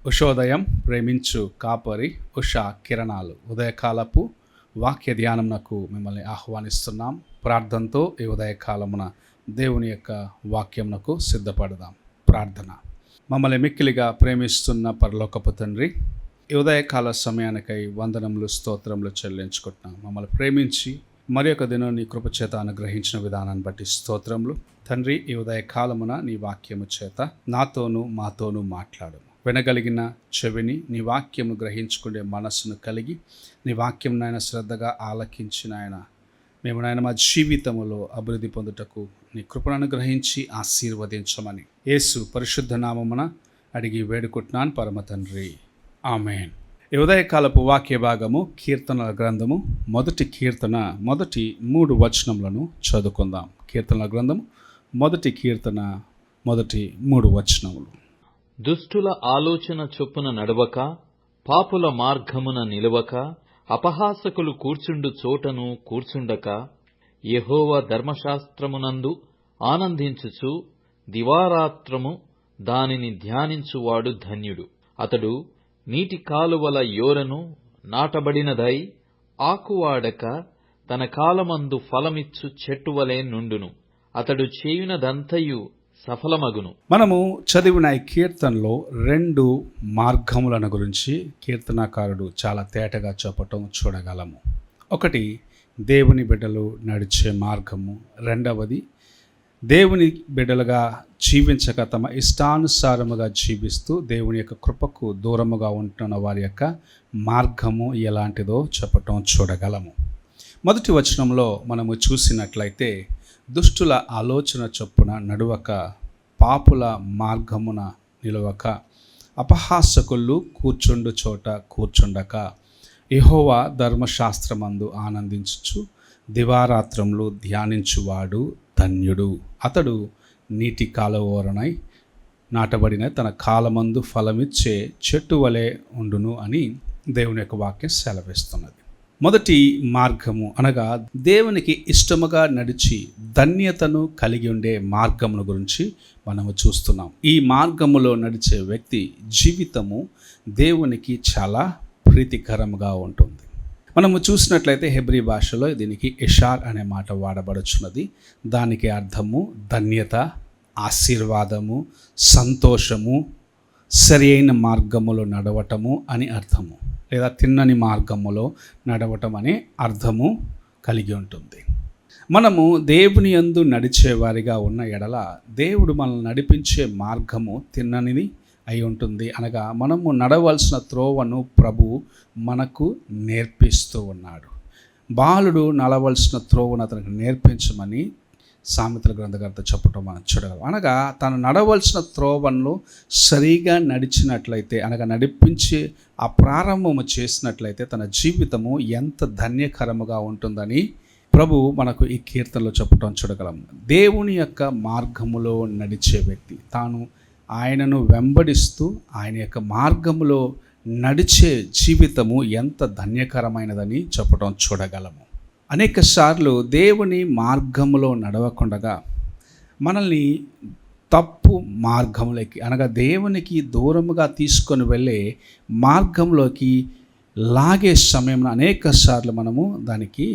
ఉషోదయం ప్రేమించు కాపరి ఉషా కిరణాలు ఉదయకాలపు వాక్య ధ్యానంనకు మిమ్మల్ని ఆహ్వానిస్తున్నాం. ప్రార్థనతో ఈ ఉదయకాలమున దేవుని యొక్క వాక్యమునకు సిద్ధపడదాం. ప్రార్థన. మమ్మల్ని మిక్కిలిగా ప్రేమిస్తున్న పరలోకపు తండ్రి, ఈ ఉదయకాల సమయానికై వందనములు స్తోత్రములు చెల్లించుకుంటున్నాం. మమ్మల్ని ప్రేమించి మరి ఒక దినం నీ కృపచేత అనుగ్రహించిన విధానాన్ని బట్టి స్తోత్రములు తండ్రి. ఈ ఉదయకాలమున నీ వాక్యము చేత నాతోనూ మాతోనూ మాట్లాడు. వినగలిగిన చెవిని, నీ వాక్యము గ్రహించుకునే మనస్సును కలిగి నీ వాక్యం నాయన శ్రద్ధగా ఆలకించిన ఆయన మేము నాయన మా జీవితములో అభివృద్ధి పొందుటకు నీ కృపను అనుగ్రహించి ఆశీర్వదించమని యేసు పరిశుద్ధ నామమున అడిగి వేడుకుంటున్నాను పరమ తండ్రి, ఆమేన్. ఈ ఉదయకాలపు వాక్య భాగము కీర్తనల గ్రంథము మొదటి కీర్తన మొదటి 3 వచనములను చదువుకుందాం. కీర్తనల గ్రంథము మొదటి కీర్తన మొదటి 3 వచనములు. దుష్టుల ఆలోచన చొప్పున నడవక, పాపుల మార్గమున నిలవక, అపహాసకులు కూర్చుండు చోటను కూర్చుండక, యెహోవా ధర్మశాస్త్రమునందు ఆనందించుచు దివారాత్రము దానిని ధ్యానించువాడు ధన్యుడు. అతడు నీటి కాలువల యోరను నాటబడినదై ఆకువాడక తన కాలమందు ఫలమిచ్చు చెట్టువలే నుండును. అతడు చేయునదంతయు సఫలమగును. మనము చదివిన ఈ కీర్తనలో 2 మార్గములను గురించి కీర్తనాకారుడు చాలా తేటగా చెప్పటం చూడగలము. ఒకటి దేవుని బిడ్డలు నడిచే మార్గము, రెండవది దేవుని బిడ్డలుగా జీవించక తమ ఇష్టానుసారముగా జీవిస్తూ దేవుని యొక్క కృపకు దూరముగా ఉంటున్న వారి యొక్క మార్గము ఎలాంటిదో చెప్పటం చూడగలము. మొదటి వచనంలో మనము చూసినట్లయితే దుష్టుల ఆలోచన చొప్పున నడువక, పాపుల మార్గమున నిలవక, అపహాసకులు కూర్చుండు చోట కూర్చుండక, యెహోవా ధర్మశాస్త్రమందు ఆనందించుచు దివారాత్రములు ధ్యానించువాడు ధన్యుడు. అతడు నీటి కాలువోరనై నాటబడిన తన కాలమందు ఫలమిచ్చే చెట్టు వలె ఉండును అని దేవుని యొక్క వాక్యం సెలవిస్తున్నది. మొదటి మార్గము అనగా దేవునికి ఇష్టముగా నడిచి ధన్యతను కలిగి ఉండే మార్గమును గురించి మనము చూస్తున్నాం. ఈ మార్గములో నడిచే వ్యక్తి జీవితము దేవునికి చాలా ప్రీతికరముగా ఉంటుంది. మనము చూసినట్లయితే హెబ్రీ భాషలో దీనికి ఇషార్ అనే మాట వాడబడుచున్నది. దానికి అర్థము ధన్యత, ఆశీర్వాదము, సంతోషము, సరి అయిన మార్గములో నడవటము అని అర్థము, లేదా తిన్నని మార్గములో నడవటం అనే అర్థము కలిగి ఉంటుంది. మనము దేవుని యందు నడిచేవారిగా ఉన్న ఎడల దేవుడు మనల్ని నడిపించే మార్గము తిన్ననిది అయి ఉంటుంది. అనగా మనము నడవలసిన త్రోవను ప్రభు మనకు నేర్పిస్తూ ఉన్నాడు. బాలుడు నడవలసిన త్రోవను అతనికి నేర్పించమని సామెతల గ్రంథకర్త చెప్పటం మనం చూడగలం. అనగా తను నడవలసిన త్రోవను సరిగా నడిచినట్లయితే, అనగా నడిపించి ఆ ప్రారంభము చేసినట్లయితే తన జీవితము ఎంత ధన్యకరముగా ఉంటుందని ప్రభు మనకు ఈ కీర్తనలో చెప్పటం చూడగలం. దేవుని యొక్క మార్గములో నడిచే వ్యక్తి తాను ఆయనను వెంబడిస్తూ ఆయన యొక్క మార్గములో నడిచే జీవితము ఎంత ధన్యకరమైనదని చెప్పటం చూడగలము. అనేక సార్లు దేవుని మార్గములో నడవకుండగా మనల్ని తప్పు మార్గంలోకి, అనగా దేవునికి దూరముగా తీసుకొని వెళ్ళే మార్గంలోకి లాగే సమయంలో అనేక సార్లు మనము దానికి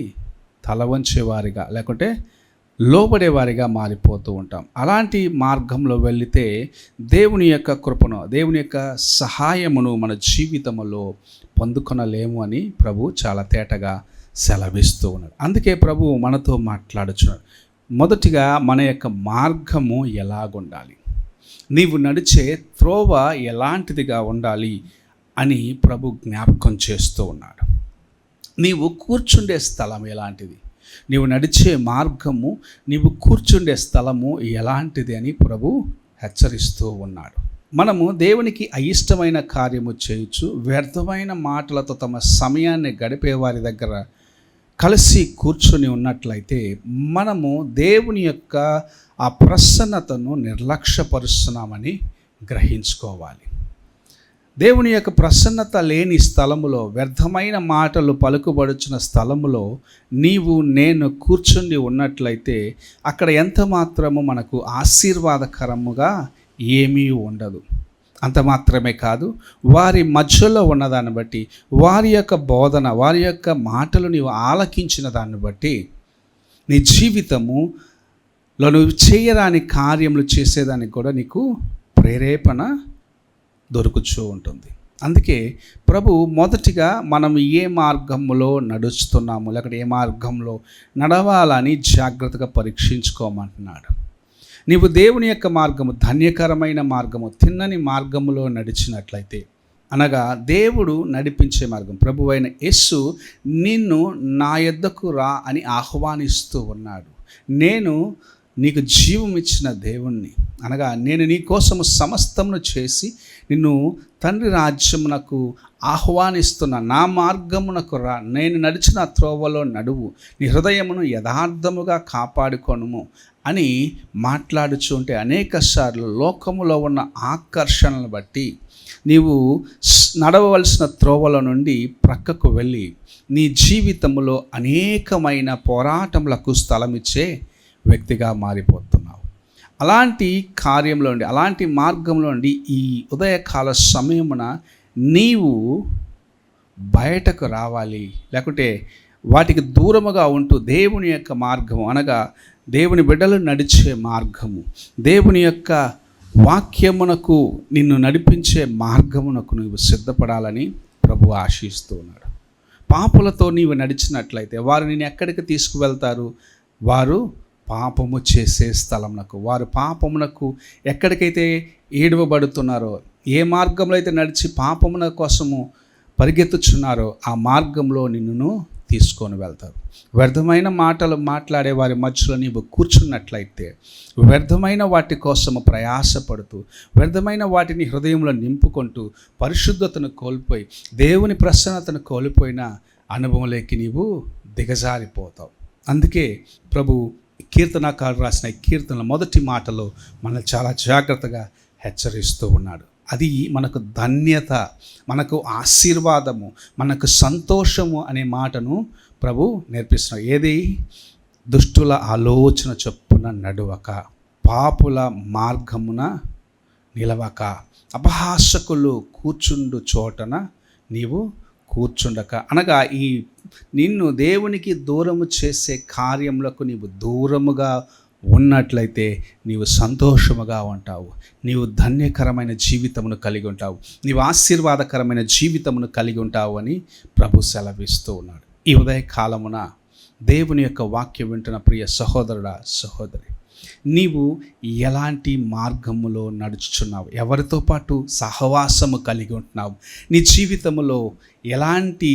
తల వంచేవారిగా లేకుంటే లోబడేవారిగా మారిపోతూ ఉంటాం. అలాంటి మార్గంలో వెళితే దేవుని యొక్క కృపను, దేవుని యొక్క సహాయమును మన జీవితంలో పొందుకొనలేము అని ప్రభు చాలా తేటగా సెలవిస్తూ ఉన్నాడు. అందుకే ప్రభు మనతో మాట్లాడుచున్నాడు. మొదటిగా మన యొక్క మార్గము ఎలాగుండాలి, నీవు నడిచే త్రోవ ఎలాంటిదిగా ఉండాలి అని ప్రభు జ్ఞాపకం చేస్తూ ఉన్నాడు. నీవు కూర్చుండే స్థలం ఎలాంటిది, నీవు నడిచే మార్గము, నీవు కూర్చుండే స్థలము ఎలాంటిది అని ప్రభు హెచ్చరిస్తూ ఉన్నాడు. మనము దేవునికి అయిష్టమైన కార్యము చేయొచ్చు, వ్యర్థమైన మాటలతో తమ సమయాన్ని గడిపే వారి దగ్గర కలిసి కూర్చొని ఉన్నట్లయితే మనము దేవుని యొక్క ఆ ప్రసన్నతను నిర్లక్ష్యపరుస్తున్నామని గ్రహించుకోవాలి. దేవుని యొక్క ప్రసన్నత లేని స్థలములో, వ్యర్థమైన మాటలు పలుకుబడుచున్న స్థలములో నీవు నేను కూర్చుండి ఉన్నట్లయితే అక్కడ ఎంత మాత్రము మనకు ఆశీర్వాదకరముగా ఏమీ ఉండదు. అంత మాత్రమే కాదు, వారి మధ్యలో ఉన్నదాన్ని బట్టి, వారి యొక్క బోధన, వారి యొక్క మాటలు నీవు ఆలకించిన దాన్ని బట్టి నీ జీవితములో నువ్వు చేయరాని కార్యములు చేసేదానికి కూడా నీకు ప్రేరేపణ దొరుకుతూ ఉంటుంది. అందుకే ప్రభు మొదటిగా మనం ఏ మార్గంలో నడుస్తున్నాము, లేకపోతే ఏ మార్గంలో నడవాలని జాగ్రత్తగా పరీక్షించుకోమంటున్నాడు. నీవు దేవుని యొక్క మార్గము, ధన్యకరమైన మార్గము, తిన్నని మార్గములో నడిచినట్లయితే, అనగా దేవుడు నడిపించే మార్గం, ప్రభువైన యేసు నిన్ను నా యొద్దకు రా అని ఆహ్వానిస్తూ ఉన్నాడు. నేను నీకు జీవం ఇచ్చిన దేవుణ్ణి, అనగా నేను నీ కోసము సమస్తమును చేసి నిన్ను తండ్రి రాజ్యమునకు ఆహ్వానిస్తున్న నా మార్గమునకు రా, నేను నడిచిన త్రోవలో నడువు, నీ హృదయమును యథార్థముగా కాపాడుకొనుము అని మాట్లాడుచుంటే అనేక సార్లు లోకములో ఉన్న ఆకర్షణలను బట్టి నీవు నడవవలసిన త్రోవల నుండి ప్రక్కకు వెళ్ళి నీ జీవితంలో అనేకమైన పోరాటములకు స్థలమిచ్చే వ్యక్తిగా మారిపోతున్నావు. అలాంటి కార్యంలో నుండి, అలాంటి మార్గంలో నుండి ఈ ఉదయకాల సమయమున నీవు బయటకు రావాలి. లేకుంటే వాటికి దూరముగా ఉంటూ దేవుని యొక్క మార్గము, అనగా దేవుని బిడ్డలు నడిచే మార్గము, దేవుని యొక్క వాక్యమునకు నిన్ను నడిపించే మార్గమునకు నువ్వు సిద్ధపడాలని ప్రభు ఆశిస్తూ ఉన్నాడు. పాపులతో నీవు నడిచినట్లయితే వారు నిన్ను ఎక్కడికి తీసుకువెళ్తారు? వారు పాపము చేసే స్థలమునకు, వారు పాపమునకు ఎక్కడికైతే ఏడవబడుతున్నారో, ఏ మార్గంలో అయితే నడిచి పాపమున కోసము పరిగెత్తుచున్నారో ఆ మార్గంలో నిన్ను తీసుకొని వెళ్తారు. వ్యర్థమైన మాటలు మాట్లాడే వారి మధ్యలో నీవు కూర్చున్నట్లయితే, వ్యర్థమైన వాటి కోసము ప్రయాసపడుతూ, వ్యర్థమైన వాటిని హృదయంలో నింపుకుంటూ, పరిశుద్ధతను కోల్పోయి, దేవుని ప్రసన్నతను కోల్పోయిన అనుభవంలోకి నీవు దిగజారిపోతావు. అందుకే ప్రభు కీర్తనకారుడు రాసిన కీర్తనల మొదటి మాటలో మనల్ని చాలా జాగ్రత్తగా హెచ్చరిస్తూ ఉన్నాడు. అది మనకు ధన్యత, మనకు ఆశీర్వాదము, మనకు సంతోషము అనే మాటను ప్రభు నేర్పిస్తున్నాడు. ఏది? దుష్టుల ఆలోచన చొప్పున నడువక, పాపుల మార్గమున నిలవక, అపహాసకులు కూర్చుండు చోటన నీవు కూర్చుండక, అనగా ఈ నిన్ను దేవునికి దూరము చేసే కార్యములకు నీవు దూరముగా ఉన్నట్లయితే నీవు సంతోషముగా ఉంటావు, నీవు ధన్యకరమైన జీవితమును కలిగి ఉంటావు, నీవు ఆశీర్వాదకరమైన జీవితమును కలిగి ఉంటావు అని ప్రభు సెలవిస్తూ ఉన్నాడు. ఈ ఉదయకాలమున దేవుని యొక్క వాక్యం వింటున్న ప్రియ సహోదరుడా, సహోదరి, నీవు ఎలాంటి మార్గములో నడుచుచున్నావు? ఎవరితో పాటు సహవాసము కలిగి ఉంటున్నావు? నీ జీవితంలో ఎలాంటి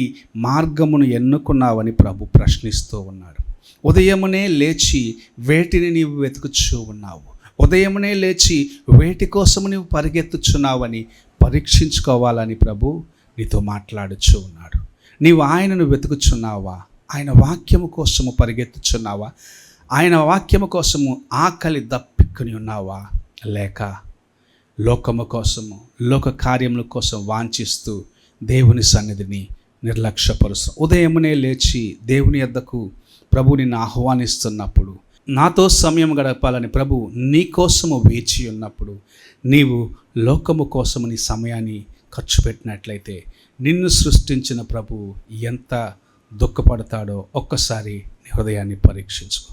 మార్గమును ఎన్నుకున్నావని ప్రభు ప్రశ్నిస్తూ ఉన్నాడు. ఉదయమునే లేచి వేటిని నీవు వెతుకుచూ ఉన్నావు? ఉదయమునే లేచి వేటి కోసము నీవు పరిగెత్తుచున్నావని పరీక్షించుకోవాలని ప్రభు నీతో మాట్లాడుచూ ఉన్నాడు. నీవు ఆయనను వెతుకుచున్నావా? ఆయన వాక్యము కోసము పరిగెత్తుచున్నావా? ఆయన వాక్యము కోసము ఆకలి దప్పిక్కుని ఉన్నావా? లేక లోకము కోసము, లోక కార్యముల కోసం వాంఛిస్తూ దేవుని సన్నిధిని నిర్లక్ష్యపరుస్తూ, ఉదయమునే లేచి దేవుని యొద్దకు ప్రభు నిన్ను ఆహ్వానిస్తున్నప్పుడు, నాతో సమయం గడపాలని ప్రభు నీ కోసము వేచి ఉన్నప్పుడు, నీవు లోకము కోసము నీ సమయాన్ని ఖర్చు పెట్టినట్లయితే నిన్ను సృష్టించిన ప్రభు ఎంత దుఃఖపడతాడో ఒక్కసారి నీ హృదయాన్ని పరీక్షించుకో.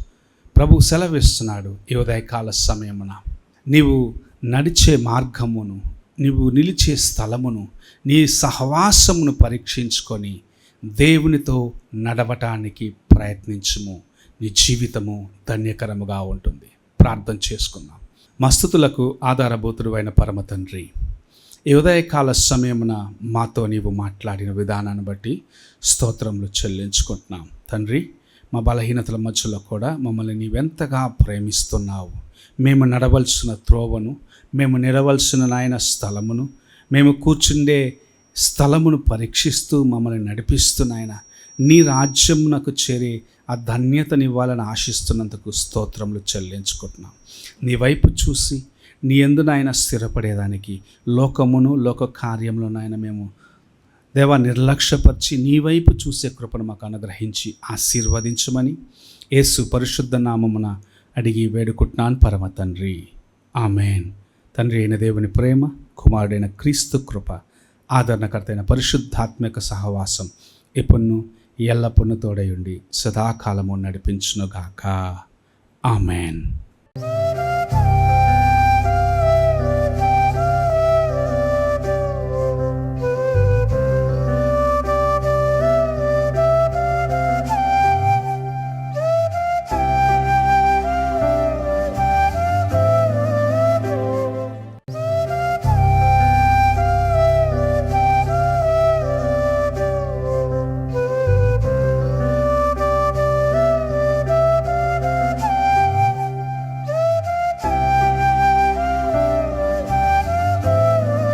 ప్రభు సెలవిస్తున్నాడు, ఈ ఉదయకాల సమయమున నీవు నడిచే మార్గమును, నీవు నిలిచే స్థలమును, నీ సహవాసమును పరీక్షించుకొని దేవునితో నడవటానికి ప్రయత్నించుము. నీ జీవితము ధన్యకరముగా ఉంటుంది. ప్రార్థన చేసుకుందాం. మస్తుతులకు ఆధారభూతుడు అయిన పరమ తండ్రి, ఈ ఉదయకాల సమయమున మాతో నీవు మాట్లాడిన విధానాన్ని బట్టి స్తోత్రములు చెల్లించుకుంటున్నాం. తండ్రి, మా బలహీనతల మధ్యలో కూడా మమ్మల్ని నీవెంతగా ప్రేమిస్తున్నావు. మేము నడవలసిన త్రోవను, మేము నిలవలసిన నాయన స్థలమును, మేము కూర్చుండే స్థలమును పరీక్షిస్తూ మమ్మల్ని నడిపిస్తున్నాయన. నీ రాజ్యమునకు చేరి ఆ ధన్యతనివ్వాలని ఆశిస్తున్నందుకు స్తోత్రములు చెల్లించుకుంటున్నాం. నీ వైపు చూసి నీ యందు నాయన స్థిరపడేదానికి, లోకమును లోక కార్యంలో నాయన మేము దేవా నిర్లక్ష్యపరిచి నీ వైపు చూసే కృపను మాకు అనుగ్రహించి ఆశీర్వదించమని యేసు పరిశుద్ధ నామమున అడిగి వేడుకుంటున్నాను పరమ తండ్రి, ఆమెన్. తండ్రి అయిన దేవుని ప్రేమ, కుమారుడైన క్రీస్తు కృప, ఆదరణకర్త అయిన పరిశుద్ధాత్మక సహవాసం ఎప్పుడును ఎల్లప్పుడూ తోడై ఉండి సదాకాలము నడిపించునుగాక. ఆమెన్.